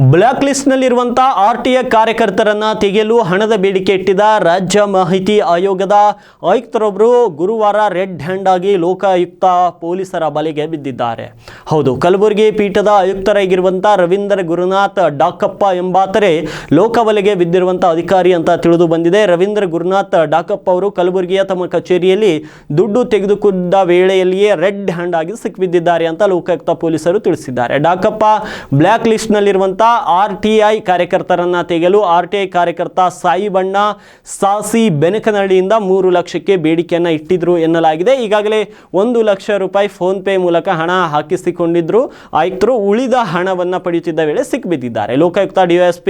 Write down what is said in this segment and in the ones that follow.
Block ಲಿಸ್ಟ್ನಲ್ಲಿರುವಂಥ RTI ಕಾರ್ಯಕರ್ತರನ್ನು ತೆಗೆಯಲು ಹಣದ ಬೇಡಿಕೆ ಇಟ್ಟಿದ್ದ ರಾಜ್ಯ ಮಾಹಿತಿ ಆಯೋಗದ ಆಯುಕ್ತರೊಬ್ಬರು ಗುರುವಾರ ರೆಡ್ ಹ್ಯಾಂಡ್ ಆಗಿ ಲೋಕಾಯುಕ್ತ ಪೊಲೀಸರ ಬಲೆಗೆ ಬಿದ್ದಿದ್ದಾರೆ. ಹೌದು, ಕಲಬುರಗಿ ಪೀಠದ ಆಯುಕ್ತರಾಗಿರುವಂಥ ರವೀಂದ್ರ ಗುರುನಾಥ್ ಡಾಕಪ್ಪ ಎಂಬಾತರೆ ಲೋಕಬಲೆಗೆ ಬಿದ್ದಿರುವಂಥ ಅಧಿಕಾರಿ ಅಂತ ತಿಳಿದು ಬಂದಿದೆ. ರವೀಂದ್ರ ಗುರುನಾಥ್ ಡಾಕಪ್ಪ ಅವರು ಕಲಬುರಗಿಯ ತಮ್ಮ ಕಚೇರಿಯಲ್ಲಿ ದುಡ್ಡು ತೆಗೆದುಕೊಂಡ ವೇಳೆಯಲ್ಲಿಯೇ ರೆಡ್ ಹ್ಯಾಂಡ್ ಆಗಿ ಸಿಕ್ಕಿಬಿದ್ದಿದ್ದಾರೆ ಅಂತ ಲೋಕಾಯುಕ್ತ ಪೊಲೀಸರು ತಿಳಿಸಿದ್ದಾರೆ. ಡಾಕಪ್ಪ ಬ್ಲಾಕ್ ಲಿಸ್ಟ್ನಲ್ಲಿರುವಂಥ RTI ಕಾರ್ಯಕರ್ತರನ್ನ ತೆಗೆಯಲು RTI ಕಾರ್ಯಕರ್ತ ಸಾಯಿಬಣ್ಣ ಸಾಸಿ ಬೆನಕನಹಳ್ಳಿಯಿಂದ 3 ಲಕ್ಷಕ್ಕೆ ಬೇಡಿಕೆಯನ್ನ ಇಟ್ಟಿದ್ರು ಎನ್ನಲಾಗಿದೆ. ಈಗಾಗಲೇ 1 ಲಕ್ಷ ರೂಪಾಯಿ ಫೋನ್ ಪೇ ಮೂಲಕ ಹಣ ಹಾಕಿಸಿಕೊಂಡಿದ್ರು ಆಯುಕ್ತರು. ಉಳಿದ ಹಣವನ್ನು ಪಡೆಯುತ್ತಿದ್ದ ವೇಳೆ ಸಿಕ್ಕಿಬಿದ್ದಿದ್ದಾರೆ. ಲೋಕಾಯುಕ್ತ DYSP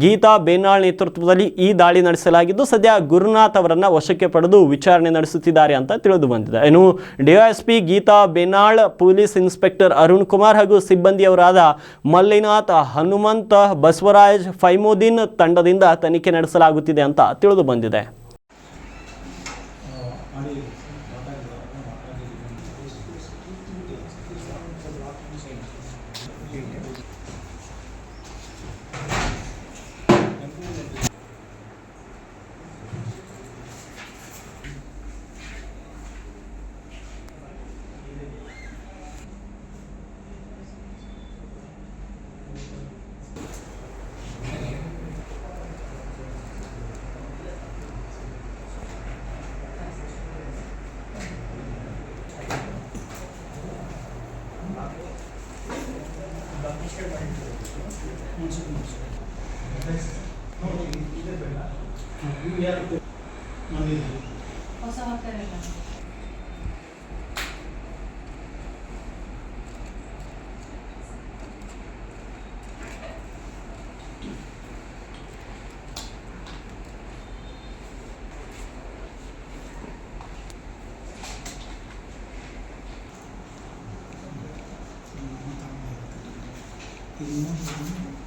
ಗೀತಾ ಬೇನಾಳ್ ನೇತೃತ್ವದಲ್ಲಿ ಈ ದಾಳಿ ನಡೆಸಲಾಗಿದ್ದು ಸದ್ಯ ಗುರುನಾಥ್ ಅವರನ್ನ ವಶಕ್ಕೆ ಪಡೆದು ವಿಚಾರಣೆ ನಡೆಸುತ್ತಿದ್ದಾರೆ ಅಂತ ತಿಳಿದು ಬಂದಿದೆ. ಇನ್ನು DYSP Geeta Benal, police inspector Arun Kumar ಹಾಗೂ ಸಿಬ್ಬಂದಿಯವರಾದ ಮಲ್ಲಿನಾಥ್, ಹನುಮಂತ, ಬಸವರಾಜ್, ಫೈಮುದ್ದೀನ್ ತಂಡದಿಂದ ತನಿಖೆ ನಡೆಸಲಾಗುತ್ತಿದೆ ಅಂತ ತಿಳಿದು ಬಂದಿದೆ. Ini